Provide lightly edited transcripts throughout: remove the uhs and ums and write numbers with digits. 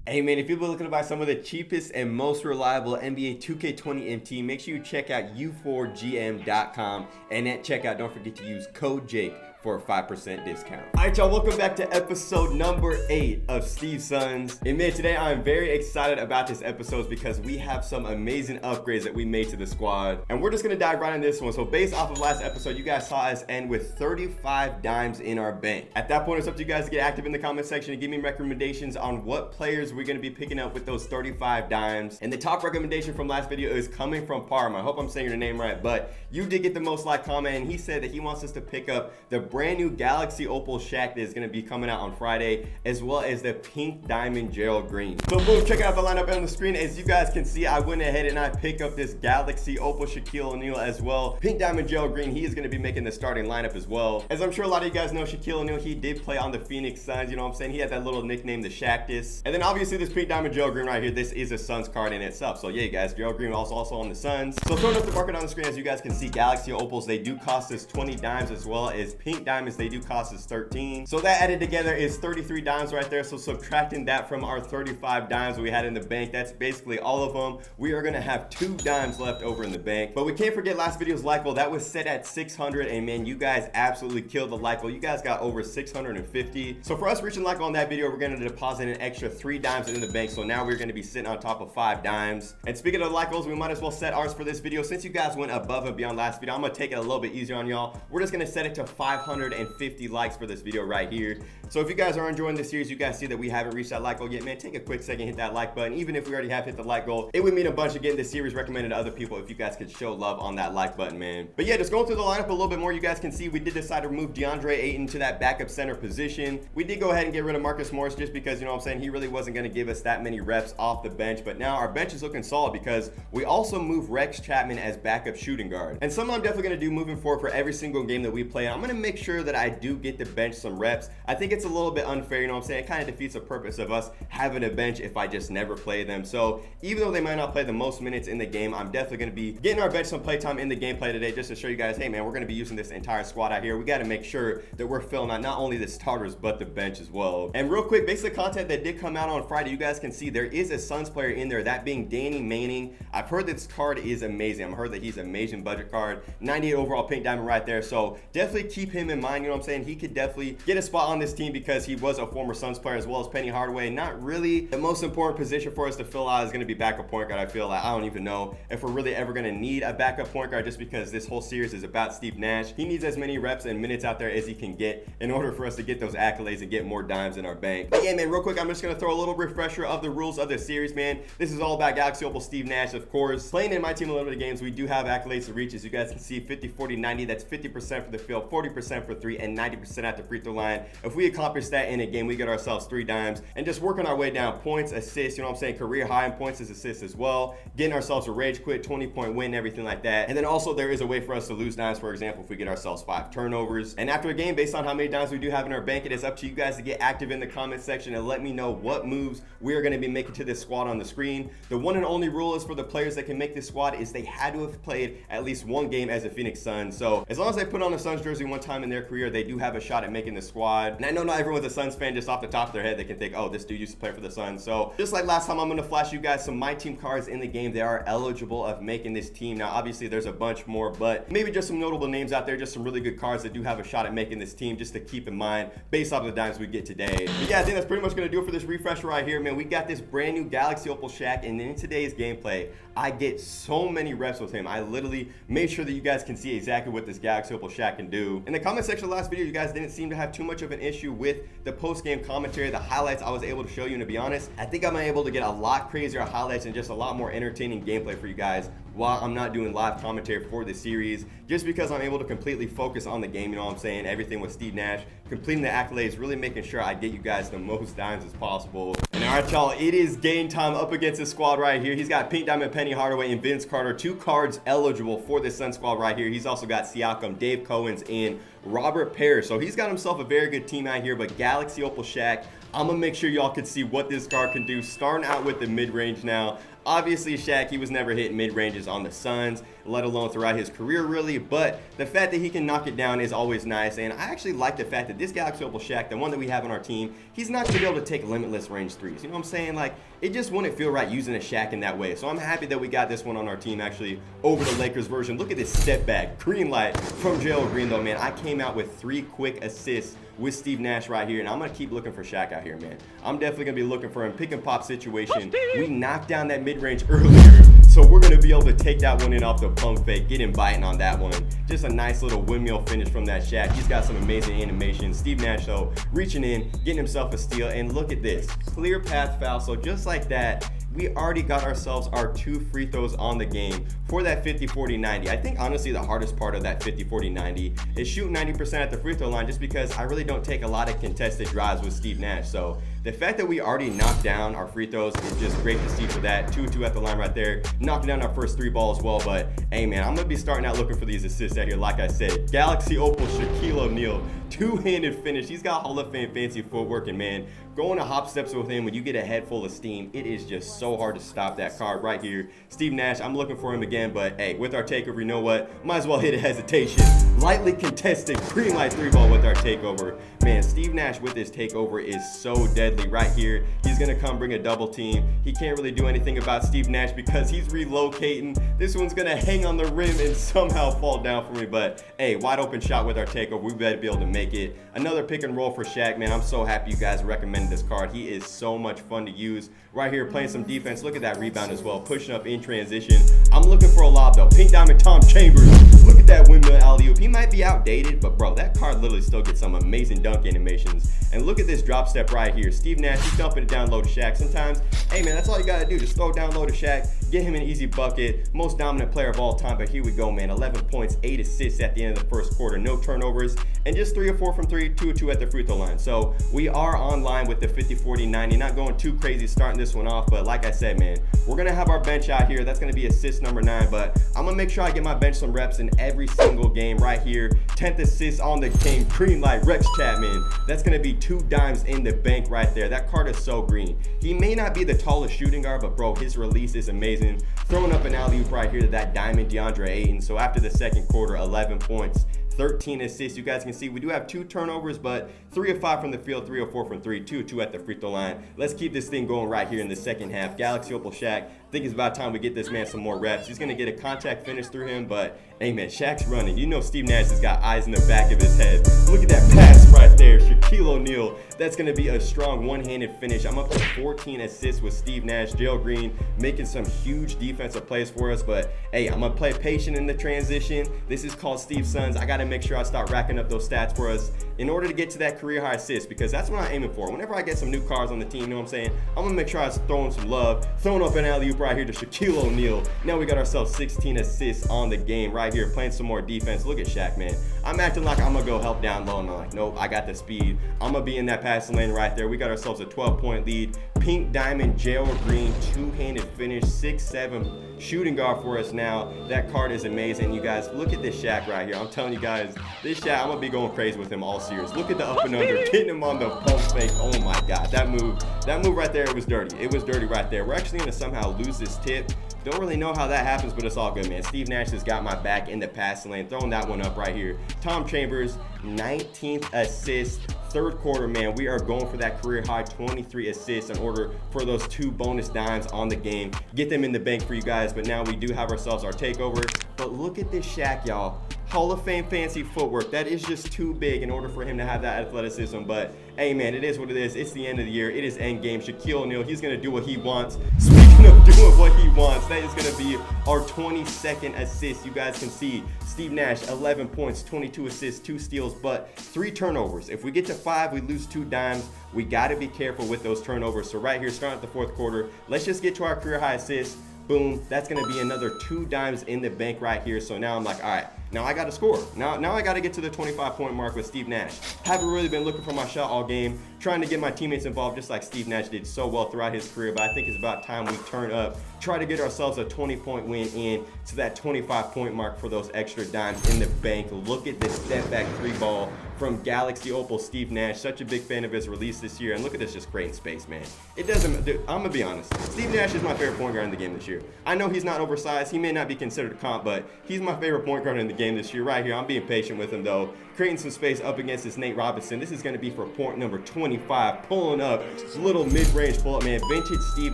Hey man, if you're looking to buy some of the cheapest and most reliable NBA 2K20 MT, make sure you check out u4gm.com, and at checkout, don't forget to use code Jake for a 5% discount. All right, y'all, welcome back to episode number 8 of Steve SUNS. And man, today I'm very excited about this episode because we have some amazing upgrades that we made to the squad. And we're just gonna dive right on this one. So based off of last episode, you guys saw us end with 35 dimes in our bank. At that point, it's up to you guys to get active in the comment section and give me recommendations on what players we're gonna be picking up with those 35 dimes. And the top recommendation from last video is coming from Parm. I hope I'm saying your name right, but you did get the most like comment, and he said that he wants us to pick up the brand new Galaxy Opal Shaq that is going to be coming out on Friday, as well as the pink diamond Gerald Green. So boom, check out the lineup on the screen. As you guys can see, I went ahead and I picked up this Galaxy Opal Shaquille O'Neal as well. Pink diamond Gerald Green, he is going to be making the starting lineup as well. As I'm sure a lot of you guys know, Shaquille O'Neal, he did play on the Phoenix Suns, you know what I'm saying? He had that little nickname, the Shaqtus. And then obviously this pink diamond Gerald Green right here, this is a Suns card in itself. So yeah, guys, Gerald Green also on the Suns. So throwing up the market on the screen, as you guys can see, Galaxy Opals, they do cost us 20 dimes, as well as pink diamonds, they do cost us 13. So that added together is 33 dimes right there. So subtracting that from our 35 dimes we had in the bank, that's basically all of them. We are gonna have 2 dimes left over in the bank. But we can't forget last video's like goal. That was set at 600, and man, you guys absolutely killed the like goal. You guys got over 650. So for us reaching like on that video, we're gonna deposit an extra 3 dimes in the bank. So now we're gonna be sitting on top of 5 dimes. And speaking of like goals, we might as well set ours for this video. Since you guys went above and beyond last video, I'm gonna take it a little bit easier on y'all. We're just gonna set it to 550 likes for this video right here. So if you guys are enjoying this series, you guys see that we haven't reached that like goal yet, man, take a quick second, hit that like button. Even if we already have hit the like goal, it would mean a bunch of getting this series recommended to other people if you guys could show love on that like button, man. But yeah, just going through the lineup a little bit more, you guys can see we did decide to move DeAndre Ayton to that backup center position. We did go ahead and get rid of Marcus Morris just because, you know what I'm saying, he really wasn't going to give us that many reps off the bench. But now our bench is looking solid because we also moved Rex Chapman as backup shooting guard. And something I'm definitely going to do moving forward for every single game that we play, I'm going to make sure that I do get the bench some reps. I think it's a little bit unfair, you know what I'm saying? It kind of defeats the purpose of us having a bench if I just never play them. So even though they might not play the most minutes in the game, I'm definitely going to be getting our bench some playtime in the gameplay today, just to show you guys, hey man, we're going to be using this entire squad out here. We got to make sure that we're filling out not only the starters but the bench as well. And real quick, basic content that did come out on Friday, you guys can see there is a Suns player in there, that being Danny Manning. I've heard this card is amazing. I've heard that he's an amazing budget card, 98 overall pink diamond right there. So definitely keep him in mind, you know what I'm saying? He could definitely get a spot on this team because he was a former Suns player, as well as Penny Hardaway. Not really the most important position for us to fill out is going to be backup point guard. I feel like I don't even know if we're really ever going to need a backup point guard, just because this whole series is about Steve Nash. He needs as many reps and minutes out there as he can get in order for us to get those accolades and get more dimes in our bank. But yeah, man, real quick, I'm just going to throw a little refresher of the rules of the series, man. This is all about Galaxy Opal Steve Nash, of course. Playing in my team limited games, we do have accolades to reach. As you guys can see, 50, 40, 90. That's 50% for the field, 40% for 3, and 90% at the free throw line. If we accomplish that in a game, we get ourselves 3 dimes, and just working our way down points, assists, you know what I'm saying, career high in points as assists as well, getting ourselves a rage quit, 20-point win, everything like that. And then also there is a way for us to lose dimes, for example, if we get ourselves 5 turnovers. And after a game, based on how many dimes we do have in our bank, it is up to you guys to get active in the comment section and let me know what moves we are going to be making to this squad on the screen. The one and only rule is for the players that can make this squad is they had to have played at least 1 game as a Phoenix Sun. So as long as they put on a Suns jersey 1 time in their career, they do have a shot at making the squad. And I know not everyone's a Suns fan. Just off the top of their head, they can think, oh, this dude used to play for the Suns. So just like last time, I'm going to flash you guys some My Team cards in the game. They are eligible of making this team. Now, obviously, there's a bunch more, but maybe just some notable names out there, just some really good cards that do have a shot at making this team, just to keep in mind based off of the dimes we get today. But yeah, I think that's pretty much going to do it for this refresher right here, man. We got this brand new Galaxy Opal Shaq, and in today's gameplay, I get so many reps with him. I literally made sure that you guys can see exactly what this Galaxy Opal Shaq can do. In the comment section of the last video, you guys didn't seem to have too much of an issue with the post-game commentary, the highlights I was able to show you. And to be honest, I think I'm able to get a lot crazier highlights and just a lot more entertaining gameplay for you guys while I'm not doing live commentary for this series, just because I'm able to completely focus on the game, you know what I'm saying? Everything with Steve Nash, completing the accolades, really making sure I get you guys the most dimes as possible. And all right, y'all, it is game time up against this squad right here. He's got Pink Diamond, Penny Hardaway, and Vince Carter, 2 cards eligible for this Sun squad right here. He's also got Siakam, Dave Cohen's, and Robert Parrish. So he's got himself a very good team out here, but Galaxy Opal Shaq, I'm gonna make sure y'all can see what this card can do. Starting out with the mid-range now, Obviously, Shaq, he was never hitting mid-ranges on the Suns, let alone throughout his career, really. But the fact that he can knock it down is always nice. And I actually like the fact that this Galaxy Opal Shaq, the one that we have on our team, he's not going to be able to take limitless range threes. You know what I'm saying? Like, it just wouldn't feel right using a Shaq in that way. So I'm happy that we got this one on our team, actually, over the Lakers version. Look at this step back. Green light from Gerald Green, though, man. I came out with 3 quick assists with Steve Nash right here, and I'm going to keep looking for Shaq out here, man. I'm definitely going to be looking for him. Pick and pop situation. We knocked down that mid-range earlier, so we're going to be able to take that one in off the pump fake, get him biting on that one. Just a nice little windmill finish from that Shaq. He's got some amazing animation. Steve Nash, though, reaching in, getting himself a steal, and look at this. Clear path foul, so just like that, we already got ourselves our 2 free throws on the game for that 50-40-90. I think honestly the hardest part of that 50-40-90 is shooting 90% at the free throw line, just because I really don't take a lot of contested drives with Steve Nash. So the fact that we already knocked down our free throws is just great to see for that. 2-2 at the line right there, knocking down our first 3 ball as well. But hey man, I'm gonna be starting out looking for these assists out here. Like I said, Galaxy Opal Shaquille O'Neal, 2-handed finish. He's got Hall of Fame fancy footwork, and man, going to hop steps with him when you get a head full of steam, it is just so hard to stop that card right here. Steve Nash, I'm looking for him again, but hey, with our takeover, you know what? Might as well hit a hesitation. Lightly contested green light 3 ball with our takeover. Man, Steve Nash with his takeover is so deadly right here. He's gonna come bring a double team. He can't really do anything about Steve Nash because he's relocating. This one's gonna hang on the rim and somehow fall down for me, but hey, wide open shot with our takeover. We better be able to make it. Another pick and roll for Shaq, man. I'm so happy you guys recommended this card. He is so much fun to use. Right here, playing some defense. Look at that rebound as well. Pushing up in transition. I'm looking for a lob, though. Pink Diamond Tom Chambers. Look at that windmill alley-oop. He might be outdated, but bro, that card literally still gets some amazing dunk animations. And look at this drop step right here. Steve Nash, he's dumping it down low to Shaq. Sometimes, hey man, that's all you gotta do. Just throw it down low to Shaq. Get him an easy bucket. Most dominant player of all time, but here we go, man. 11 points, 8 assists at the end of the first quarter. No turnovers, and just 3 or 4 from 3, 2 or 2 at the free throw line. So we are online with the 50-40-90. Not going too crazy starting this one off, but like I said, man, we're gonna have our bench out here. That's gonna be assist number 9, but I'm gonna make sure I get my bench some reps in every single game right here. 10th assist on the game, green light, Rex Chapman. That's gonna be 2 dimes in the bank right there. That card is so green. He may not be the tallest shooting guard, but bro, his release is amazing. Throwing up an alley-oop right here to that diamond DeAndre Ayton. So after the second quarter, 11 points, 13 assists. You guys can see we do have 2 turnovers, but 3 of 5 from the field, 3 or 4 from 3, 2 of 2 at the free throw line. Let's keep this thing going right here in the second half. Galaxy Opal Shaq, I think it's about time we get this man some more reps. He's gonna get a contact finish through him, but hey man, Shaq's running. You know Steve Nash has got eyes in the back of his head. Look at that pass right there, Shaquille O'Neal. That's gonna be a strong one-handed finish. I'm up to 14 assists with Steve Nash. Gerald Green making some huge defensive plays for us, but hey, I'm gonna play patient in the transition. This is called Steve SUNS. I gotta make sure I start racking up those stats for us in order to get to that career high assist, because that's what I'm aiming for. Whenever I get some new cards on the team, you know what I'm saying? I'm gonna make sure I was throwing some love, throwing up an alley-oop right here to Shaquille O'Neal. Now we got ourselves 16 assists on the game right here, playing some more defense. Look at Shaq, man. I'm acting like I'm gonna go help down low, and I'm like, nope, I got the speed. I'm gonna be in that passing lane right there. We got ourselves a 12-point lead. Pink Diamond, Gerald Green, 2-handed finish, 6'7" shooting guard for us now. That card is amazing. You guys, look at this Shaq right here. I'm telling you guys, this Shaq, I'm gonna be going crazy with him all series. Look at the up and under, getting him on the pump fake. Oh my God, that move right there, it was dirty. It was dirty right there. We're actually gonna somehow lose this tip. Don't really know how that happens, but it's all good, man. Steve Nash has got my back in the passing lane, throwing that one up right here. Tom Chambers, 19th assist. Third quarter, man, we are going for that career high 23 assists in order for those 2 bonus dimes on the game. Get them in the bank for you guys, but now we do have ourselves our takeover. But look at this Shaq, y'all. Hall of Fame fancy footwork. That is just too big in order for him to have that athleticism. But hey, man, it is what it is. It's the end of the year. It is end game. Shaquille O'Neal, he's going to do what he wants. Speaking of doing what he wants, that is going to be our 22nd assist. You guys can see Steve Nash, 11 points, 22 assists, 2 steals, but 3 turnovers. If we get to 5, we lose 2 dimes. We got to be careful with those turnovers. So right here, starting at the 4th quarter, let's just get to our career high assists. Boom. That's going to be another 2 dimes in the bank right here. So now I'm like, all right, now I got to score. Now I got to get to the 25-point mark with Steve Nash. Haven't really been looking for my shot all game, trying to get my teammates involved just like Steve Nash did so well throughout his career, but I think it's about time we turn up, try to get ourselves a 20-point win in to that 25-point mark for those extra dimes in the bank. Look at this step back 3 ball from Galaxy Opal Steve Nash. Such a big fan of his release this year, and look at this, just creating space, man. It doesn't, dude, I'm gonna be honest, Steve Nash is my favorite point guard in the game this year. I know he's not oversized, he may not be considered a comp, but he's my favorite point guard in the game this year right here. I'm being patient with him though, creating some space up against this Nate Robinson. This is gonna be for point number 25, pulling up, little mid-range pull-up, man. Vintage Steve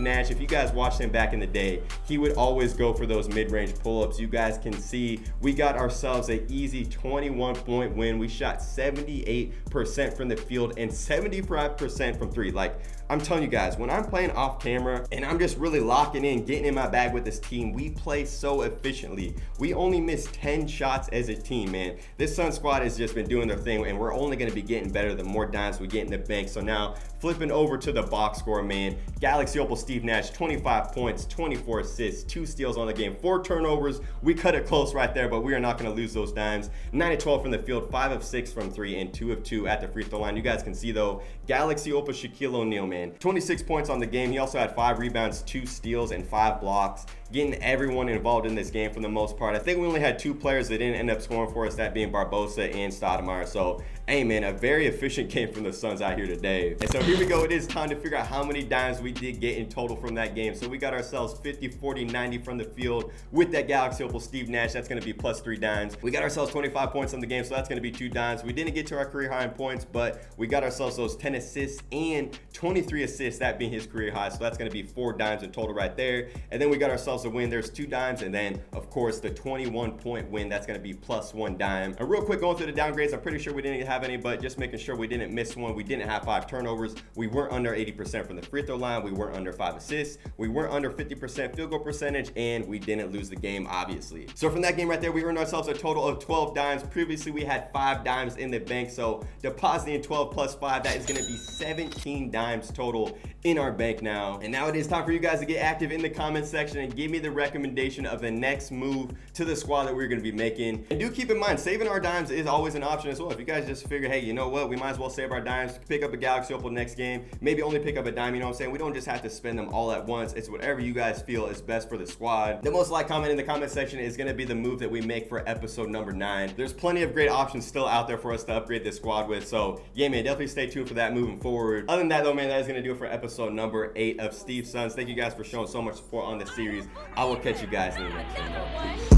Nash, if you guys watched him back in the day, he would always go for those mid-range pull-ups. You guys can see we got ourselves an easy 21-point win. We shot 78% from the field and 75% from 3. Like, I'm telling you guys, when I'm playing off camera and I'm just really locking in, getting in my bag with this team, we play so efficiently. We only miss 10 shots as a team, man. This Sun squad has just been doing their thing, and we're only gonna be getting better the more dimes we get in the bank. So now, flipping over to the box score, man. Galaxy Opal Steve Nash, 25 points, 24 assists, 2 steals on the game, 4 turnovers. We cut it close right there, but we are not gonna lose those dimes. 9 of 12 from the field, 5 of 6 from 3, and 2 of 2 at the free throw line. You guys can see though, Galaxy Opal Shaquille O'Neal, man. 26 points on the game. He also had 5 rebounds, 2 steals, and 5 blocks. Getting everyone involved in this game for the most part. I think we only had 2 players that didn't end up scoring for us, that being Barbosa and Stoudemire. So, hey man, a very efficient game from the Suns out here today. And so here we go. It is time to figure out how many dimes we did get in total from that game. So we got ourselves 50, 40, 90 from the field with that Galaxy Opal Steve Nash. That's going to be plus 3 dimes. We got ourselves 25 points on the game, so that's going to be 2 dimes. We didn't get to our career high in points, but we got ourselves those 10 assists and 23 assists, that being his career high. So that's going to be 4 dimes in total right there. And then we got ourselves a win. There's 2 dimes. And then, of course, the 21-point win, that's going to be plus 1 dime. And real quick, going through the downgrades, I'm pretty sure we didn't have any, but just making sure we didn't miss one. We didn't have 5 turnovers. We weren't under 80% from the free throw line. We weren't under 5 assists. We weren't under 50% field goal percentage, and we didn't lose the game, obviously. So from that game right there, we earned ourselves a total of 12 dimes. Previously, we had 5 dimes in the bank, so depositing 12 plus 5, that is going to be 17 dimes total in our bank now. And now it is time for you guys to get active in the comment section and give me the recommendation of the next move to the squad that we're going to be making. And do keep in mind, saving our dimes is always an option as well. If you guys just figure, hey, you know what, we might as well save our dimes, pick up a Galaxy Opal next game, maybe only pick up a dime, you know what I'm saying? We don't just have to spend them all at once. It's whatever you guys feel is best for the squad. The most liked comment in the comment section is going to be the move that we make for episode number 9. There's plenty of great options still out there for us to upgrade this squad with, so yeah, man, definitely stay tuned for that moving forward. Other than that though, man, that is going to do it for episode number 8 of Steve SUNS. Thank you guys for showing so much support on this series. I will catch you guys in the next one. Peace.